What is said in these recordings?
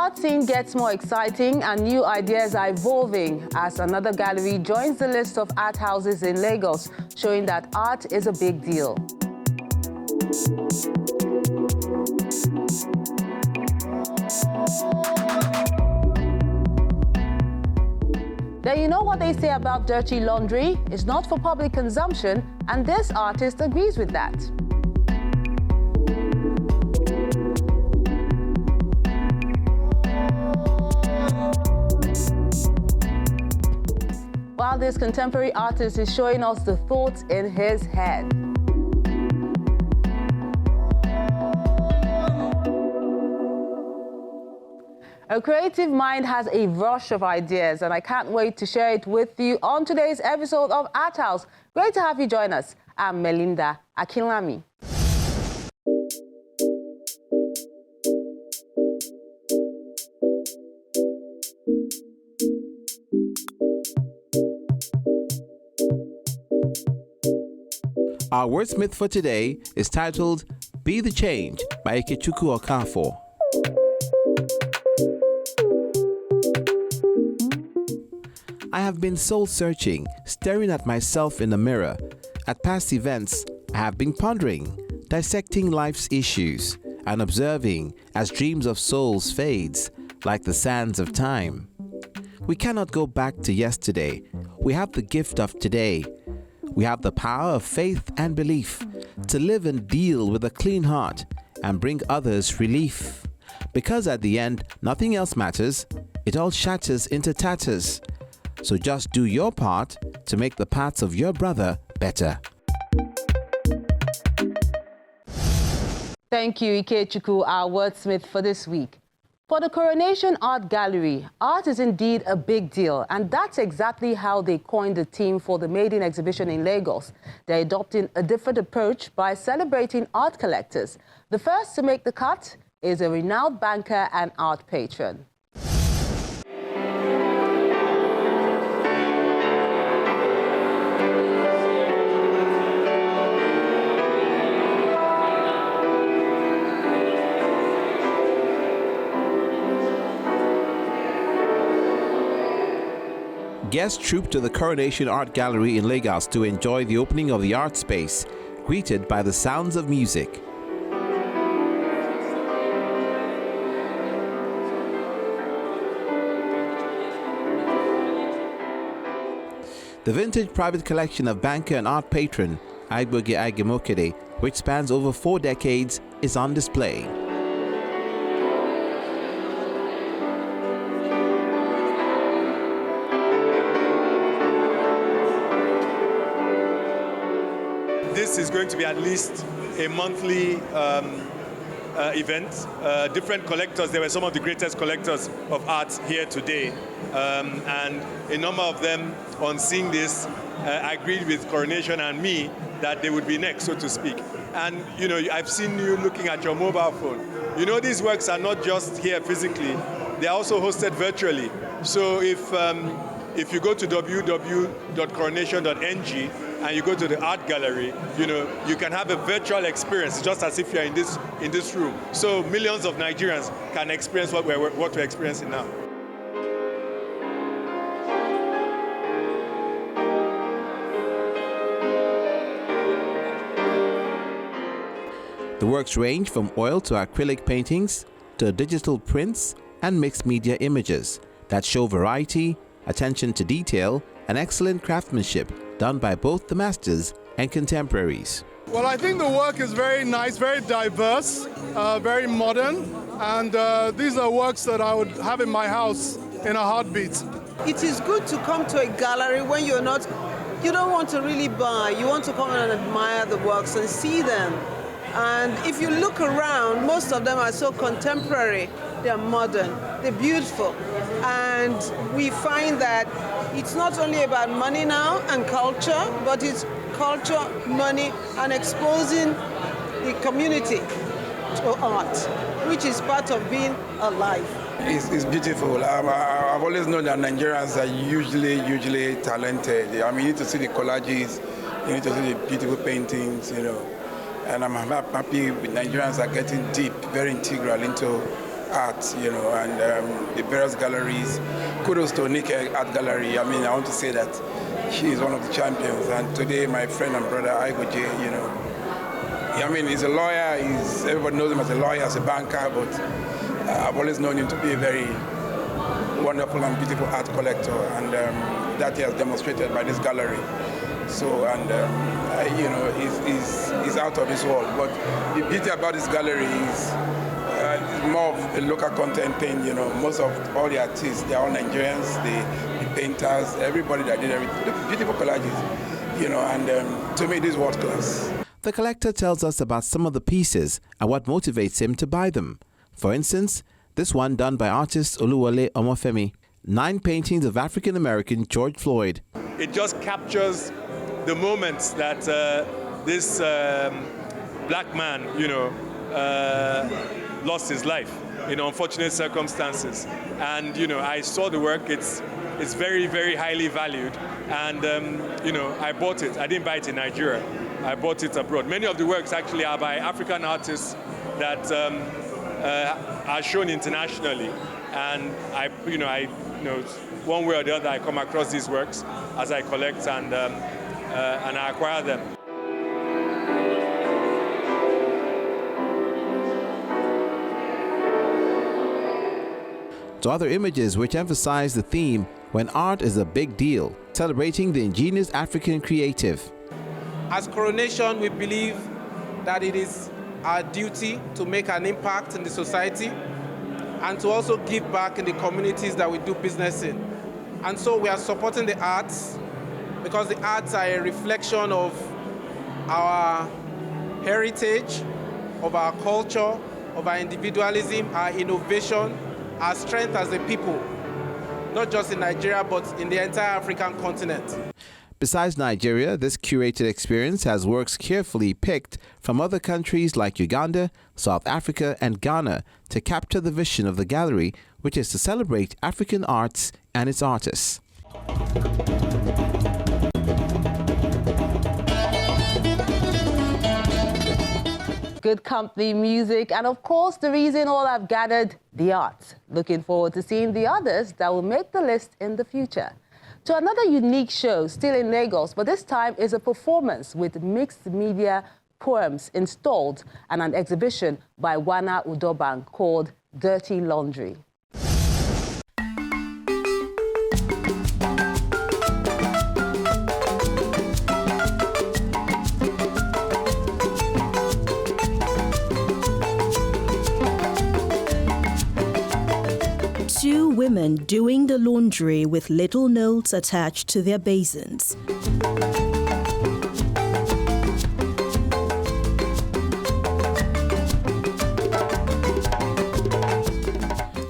art scene gets more exciting and new ideas are evolving as another gallery joins the list of art houses in Lagos, showing that art is a big deal. Then you know what they say about dirty laundry? It's not for public consumption, and this artist agrees with that. While this contemporary artist is showing us the thoughts in his head. A creative mind has a rush of ideas, and I can't wait to share it with you on today's episode of Arthouse. Great to have you join us. I'm Melinda Akinlami. Our wordsmith for today is titled Be the Change by Ikechukwu Okafor. I have been soul-searching, staring at myself in the mirror. At past events, I have been pondering, dissecting life's issues, and observing as dreams of souls fades, like the sands of time. We cannot go back to yesterday. We have the gift of today. We have the power of faith and belief to live and deal with a clean heart and bring others relief. Because at the end, nothing else matters. It all shatters into tatters. So just do your part to make the paths of your brother better. Thank you, Ikechukwu, our wordsmith for this week. For the Coronation Art Gallery, art is indeed a big deal, and that's exactly how they coined the theme for the Maiden exhibition in Lagos. They're adopting a different approach by celebrating art collectors. The first to make the cut is a renowned banker and art patron. Guests trooped to the Coronation Art Gallery in Lagos to enjoy the opening of the art space, greeted by the sounds of music. The vintage private collection of banker and art patron Aigboge Aigemokede, which spans over 4 decades, is on display. This is going to be at least a monthly event. Different collectors, there were some of the greatest collectors of art here today. And a number of them, on seeing this, agreed with Coronation and me that they would be next, so to speak. And, you know, I've seen you looking at your mobile phone. You know, these works are not just here physically, they're also hosted virtually. So if you go to www.coronation.ng and you go to the art gallery, you know, you can have a virtual experience, just as if you're in this room. So millions of Nigerians can experience what we're experiencing now. The works range from oil to acrylic paintings to digital prints and mixed media images that show variety, attention to detail, and excellent craftsmanship done by both the masters and contemporaries. Well, I think the work is very nice, very diverse, very modern, and these are works that I would have in my house in a heartbeat. It is good to come to a gallery when you don't want to really buy, you want to come and admire the works and see them. And if you look around, most of them are so contemporary, they're modern, they're beautiful. And we find that it's not only about money now and culture, but it's culture, money, and exposing the community to art, which is part of being alive. It's beautiful. I've always known that Nigerians are usually talented. I mean, you need to see the collages, you need to see the beautiful paintings, you know. And I'm happy with Nigerians are getting deep, very integral into art, you know, and the various galleries. Kudos to Nick Art Gallery. I mean, I want to say that she is one of the champions. And today, my friend and brother, Aigo J, you know, I mean, he's a lawyer. Everybody knows him as a lawyer, as a banker, but I've always known him to be a very wonderful and beautiful art collector, and that he has demonstrated by this gallery. So, and you know, he's out of this world. But the beauty about this gallery is more of a local content thing. You know, most of all the artists, they're all Nigerians, the painters, everybody that did everything, the beautiful collages. You know, and to me, this is world class. The collector tells us about some of the pieces and what motivates him to buy them. For instance, this one done by artist Oluwole Omofemi, 9 paintings of African-American George Floyd. It just captures the moments that this black man, you know, lost his life in unfortunate circumstances. And, you know, I saw the work. It's very, very highly valued. And, you know, I bought it. I didn't buy it in Nigeria. I bought it abroad. Many of the works actually are by African artists that are shown internationally. And I one way or the other, I come across these works as I collect and I acquire them. To other images which emphasize the theme when art is a big deal, celebrating the ingenious African creative. As Coronation, we believe that it is our duty to make an impact in the society and to also give back in the communities that we do business in. And so we are supporting the arts because the arts are a reflection of our heritage, of our culture, of our individualism, our innovation, our strength as a people, not just in Nigeria, but in the entire African continent. Besides Nigeria, this curated experience has works carefully picked from other countries like Uganda, South Africa, and Ghana to capture the vision of the gallery, which is to celebrate African arts and its artists. Good company, music, and of course the reason all I've gathered, the arts. Looking forward to seeing the others that will make the list in the future. To another unique show, still in Lagos, but this time is a performance with mixed media poems installed and an exhibition by Wana Udobank called Dirty Laundry. Two women doing the laundry with little notes attached to their basins.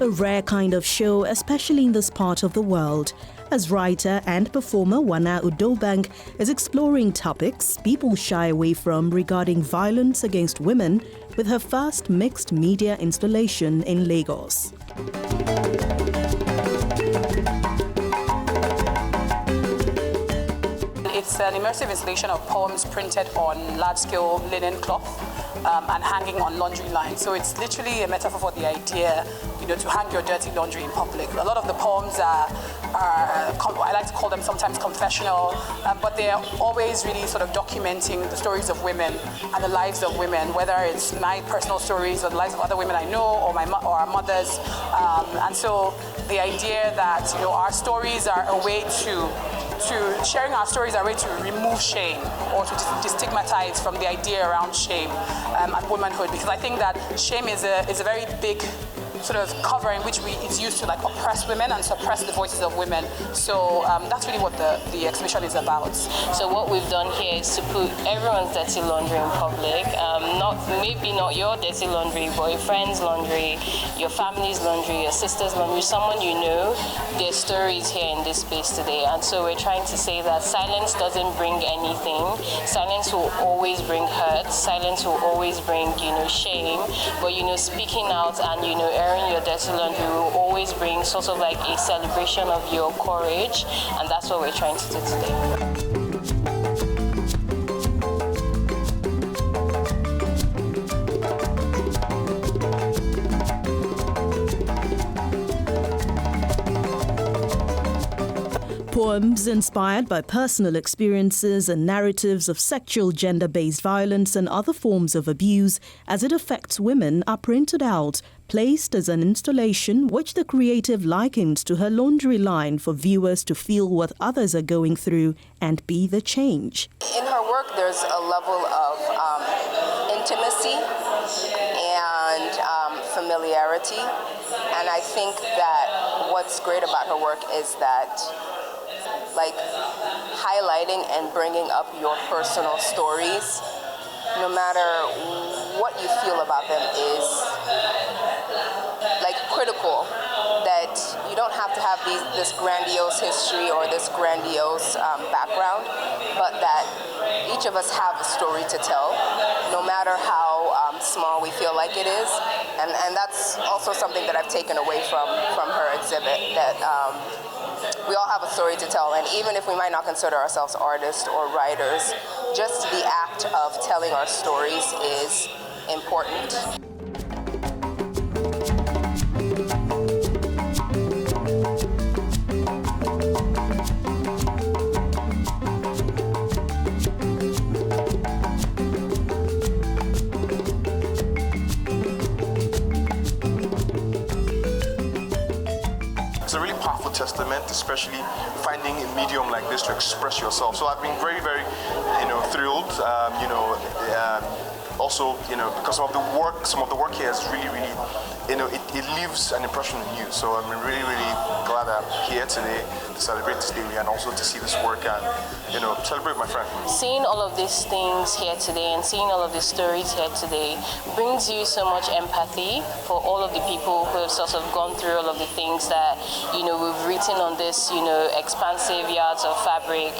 A rare kind of show, especially in this part of the world, as writer and performer Wana Udobank is exploring topics people shy away from regarding violence against women with her first mixed media installation in Lagos. It's an immersive installation of poems printed on large-scale linen cloth and hanging on laundry lines. So it's literally a metaphor for the idea, to hang your dirty laundry in public. A lot of the poems are I like to call them sometimes confessional, but they are always really sort of documenting the stories of women and the lives of women, whether it's my personal stories or the lives of other women I know or our mothers. And so the idea that our stories are a way to sharing our stories are a way to remove shame or to destigmatize from the idea around shame and womanhood, because I think that shame is a very big sort of cover in which it's used to oppress women and suppress the voices of women. So that's really what the exhibition is about. So what we've done here is to put everyone's dirty laundry in public. Maybe not your dirty laundry, but your friend's laundry, your family's laundry, your sister's laundry, someone you know. Their stories here in this space today. And so we're trying to say that silence doesn't bring anything. Silence will always bring hurt. Silence will always bring, shame. But, speaking out and, airing your dirty laundry will always bring sort of like a celebration of your courage. And that's what we're trying to do today. Poems inspired by personal experiences and narratives of sexual gender-based violence and other forms of abuse as it affects women are printed out, placed as an installation which the creative likens to her laundry line for viewers to feel what others are going through and be the change. In her work, there's a level of intimacy and familiarity, and I think that what's great about her work is that highlighting and bringing up your personal stories, no matter what you feel about them, is critical. That you don't have to have this grandiose history or this grandiose background, but that each of us have a story to tell, no matter how small we feel like it is. And that's also something that I've taken away from her exhibit, that we all have a story to tell, and even if we might not consider ourselves artists or writers, just the act of telling our stories is important. It's a really powerful testament, especially finding a medium like this to express yourself. So I've been very, very, thrilled. Also, because some of the work here is really, really, it leaves an impression on you. So I'm really, really glad I'm here today to celebrate this day and also to see this work and, celebrate my friend. Seeing all of these things here today and seeing all of these stories here today brings you so much empathy for all of the people who have sort of gone through all of the things that, we've written on this, expansive yards of fabric.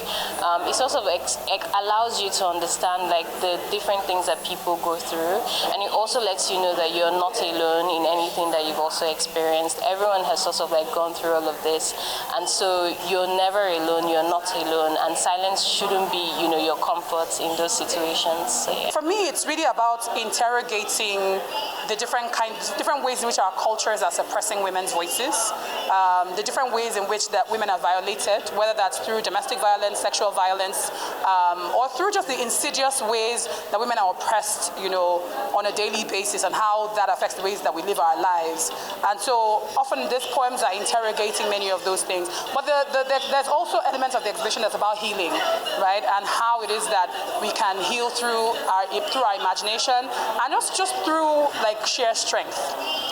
It sort of allows you to understand the different things that people go through, and it also lets you know that you're not alone in anything that you've also experienced. Everyone has sort of gone through all of this, and so you're never alone, you're not alone, and silence shouldn't be your comfort in those situations. So, yeah. For me, it's really about interrogating the different ways in which our cultures are suppressing women's voices, the different ways in which that women are violated, whether that's through domestic violence, sexual violence, or through just the insidious ways that women are oppressed, on a daily basis, and how that affects the ways that we live our lives. And so often these poems are interrogating many of those things. But there's also elements of the exhibition that's about healing, right? And how it is that we can heal through our imagination, and just through sheer strength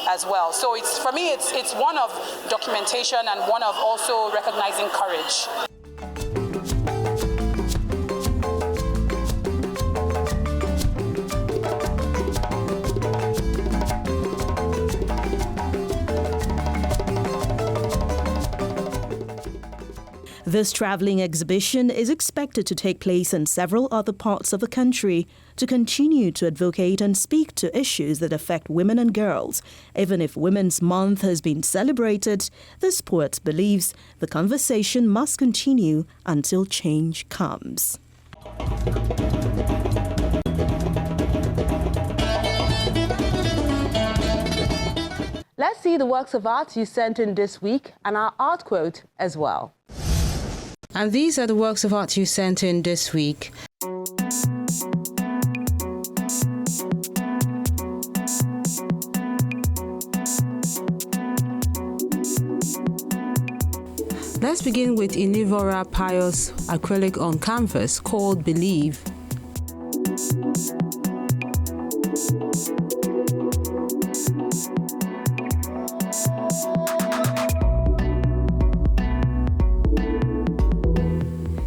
as well. So for me, it's one of documentation and one of also recognizing courage. This travelling exhibition is expected to take place in several other parts of the country to continue to advocate and speak to issues that affect women and girls. Even if Women's Month has been celebrated, this poet believes the conversation must continue until change comes. Let's see the works of art you sent in this week and our art quote as well. And these are the works of art you sent in this week. Let's begin with Inivora Pius acrylic on canvas called Believe.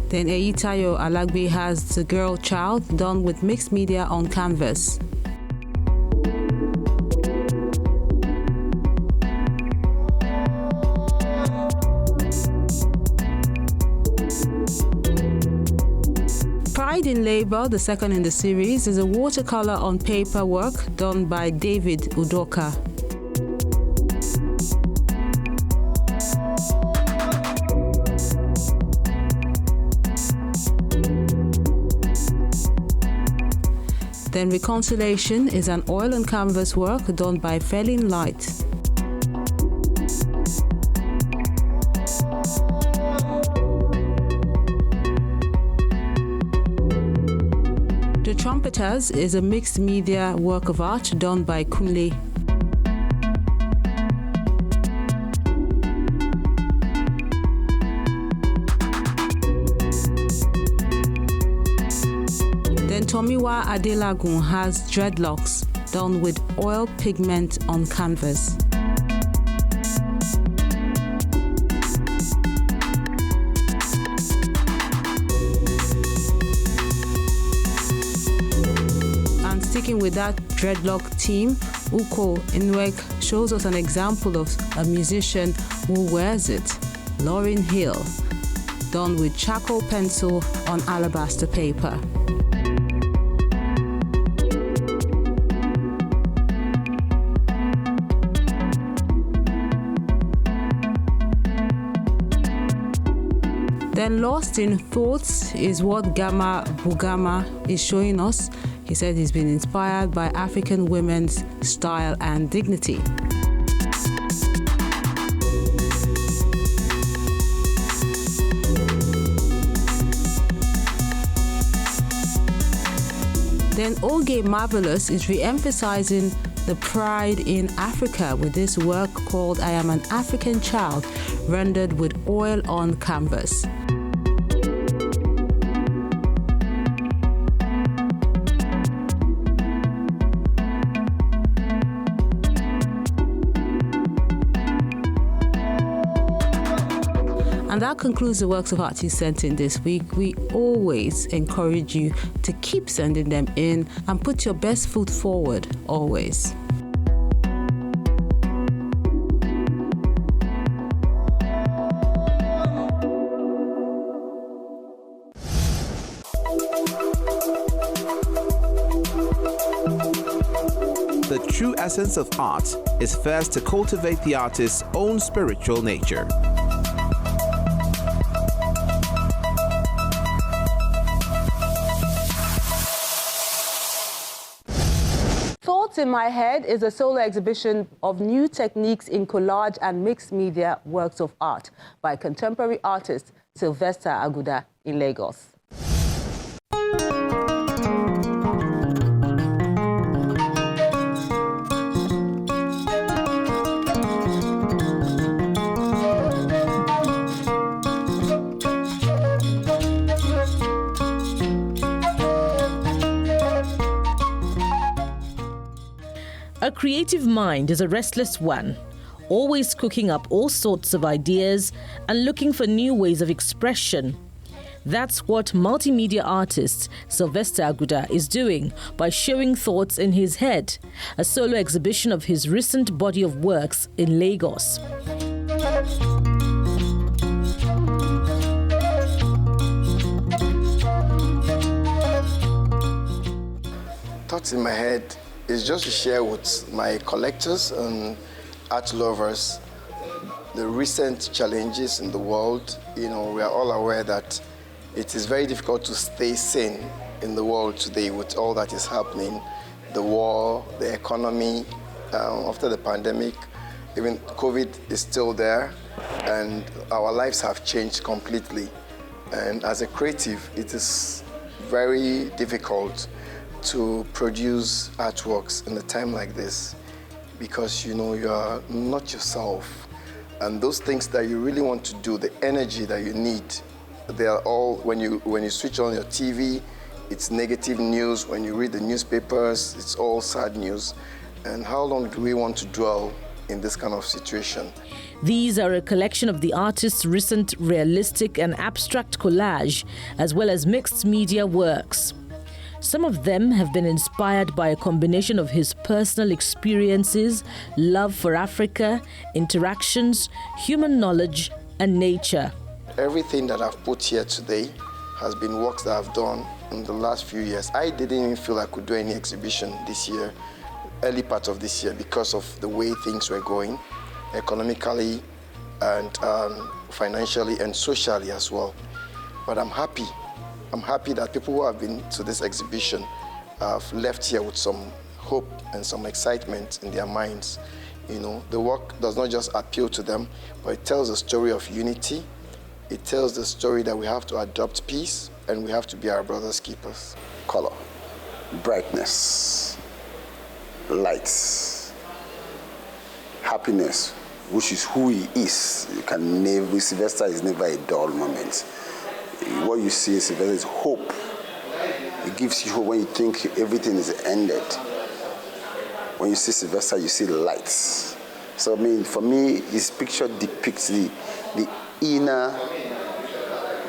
Then Eyitayo Alagbe has The Girl Child, done with mixed media on canvas. Pride in Labour, the second in the series, is a watercolor on paper work done by David Udoka. Then Reconciliation is an oil and canvas work done by Felin Light. Trumpeters is a mixed media work of art done by Kunle. Then Tomiwa Adelagun has dreadlocks done with oil pigment on canvas. And sticking with that dreadlock theme, Uko Inwek shows us an example of a musician who wears it, Lauryn Hill, done with charcoal pencil on alabaster paper. Then Lost in Thoughts is what Gama Bugama is showing us. He said he's been inspired by African women's style and dignity. Then Oge Marvelous is re-emphasizing the pride in Africa with this work called I Am an African Child, rendered with oil on canvas. And that concludes the works of art you sent in this week. We always encourage you to keep sending them in and put your best foot forward, always. The true essence of art is first to cultivate the artist's own spiritual nature. Thoughts in My Head is a solo exhibition of new techniques in collage and mixed media works of art by contemporary artist Sylvester Aguda in Lagos. A creative mind is a restless one, always cooking up all sorts of ideas and looking for new ways of expression. That's what multimedia artist Sylvester Aguda is doing by showing Thoughts in His Head, a solo exhibition of his recent body of works in Lagos. Thoughts in My Head is just to share with my collectors and art lovers the recent challenges in the world. You know, we are all aware that it is very difficult to stay sane in the world today with all that is happening, the war, the economy, after the pandemic, even COVID is still there, and our lives have changed completely. And as a creative, it is very difficult to produce artworks in a time like this because you know you are not yourself, and those things that you really want to do, the energy that you need, they are all when you switch on your TV, it's negative news. When you read the newspapers, it's all sad news. And how long do we want to dwell in this kind of situation? These are a collection of the artist's recent realistic and abstract collage, as well as mixed media works. Some of them have been inspired by a combination of his personal experiences, love for Africa, interactions, human knowledge, and nature. Everything that I've put here today has been works that I've done in the last few years. I didn't even feel I could do any exhibition this year, early part of this year, because of the way things were going, economically and financially and socially as well. But I'm happy. I'm happy that people who have been to this exhibition have left here with some hope and some excitement in their minds. You know, the work does not just appeal to them, but it tells a story of unity. It tells the story that we have to adopt peace and we have to be our brother's keepers. Color. brightness, lights, happiness, which is who he is. You can never, Sylvester is never a dull moment. What you see in Sylvester is hope. It gives you hope when you think everything is ended. When you see Sylvester, you see lights. So, I mean, for me, his picture depicts the inner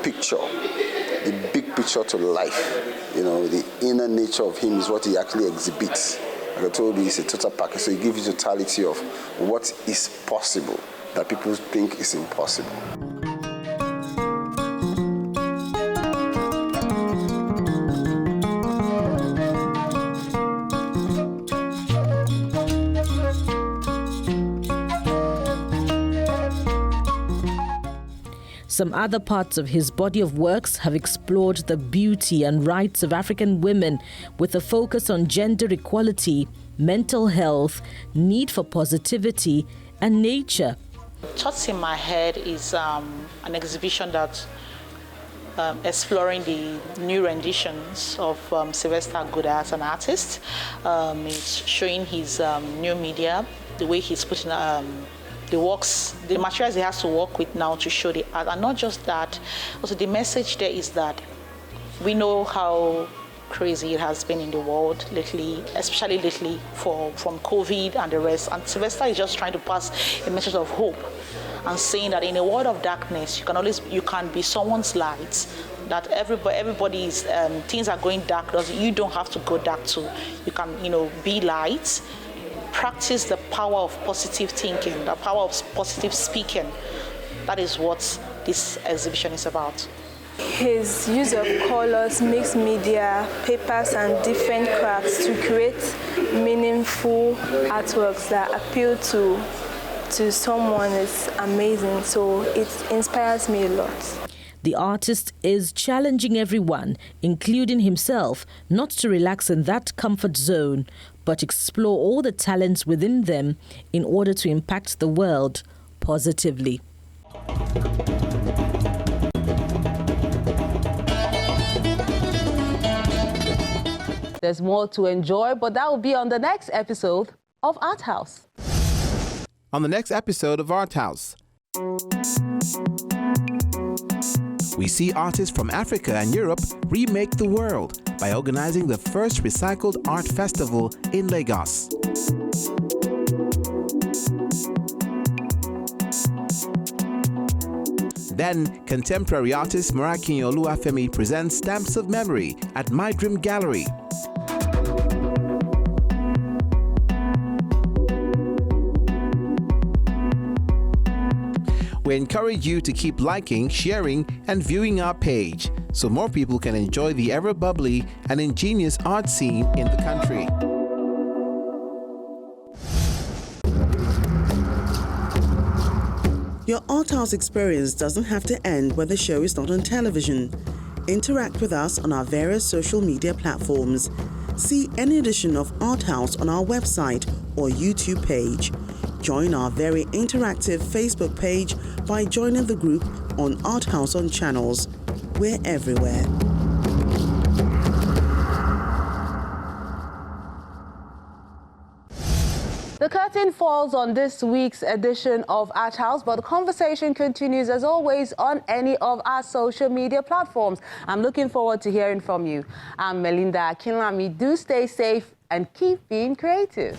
picture, the big picture to life. You know, the inner nature of him is what he actually exhibits. Like I told you, it's a total package. So he gives you totality of what is possible that people think is impossible. Some other parts of his body of works have explored the beauty and rights of African women with a focus on gender equality, mental health, need for positivity, and nature. Thoughts in My Head is an exhibition that exploring the new renditions of Sylvester Goddard as an artist. It's showing his new media, the way he's putting the works, the materials he has to work with now to show the art. And not just that, also the message there is that we know how crazy it has been in the world lately, especially lately from COVID and the rest. And Sylvester is just trying to pass a message of hope and saying that in a world of darkness, you can be someone's light. That everybody's things are going dark. You don't have to go dark too. You can, be light. Practice the power of positive thinking, the power of positive speaking. That is what this exhibition is about. His use of colors, mixed media, papers, and different crafts to create meaningful artworks that appeal to someone is amazing. So it inspires me a lot. The artist is challenging everyone, including himself, not to relax in that comfort zone, but explore all the talents within them in order to impact the world positively. There's more to enjoy, but that will be on the next episode of Arthouse. On the next episode of Arthouse, we see artists from Africa and Europe remake the world by organizing the first recycled art festival in Lagos. Then, contemporary artist Morakin Oluwafemi presents Stamps of Memory at Maiden Gallery. We encourage you to keep liking, sharing, and viewing our page so more people can enjoy the ever-bubbly and ingenious art scene in the country. Your Arthouse experience doesn't have to end when the show is not on television. Interact with us on our various social media platforms. See any edition of Arthouse on our website or YouTube page. Join our very interactive Facebook page by joining the group on Arthouse on Channels. We're everywhere. The curtain falls on this week's edition of Arthouse, but the conversation continues as always on any of our social media platforms. I'm looking forward to hearing from you. I'm Melinda Akinlami. Do stay safe and keep being creative.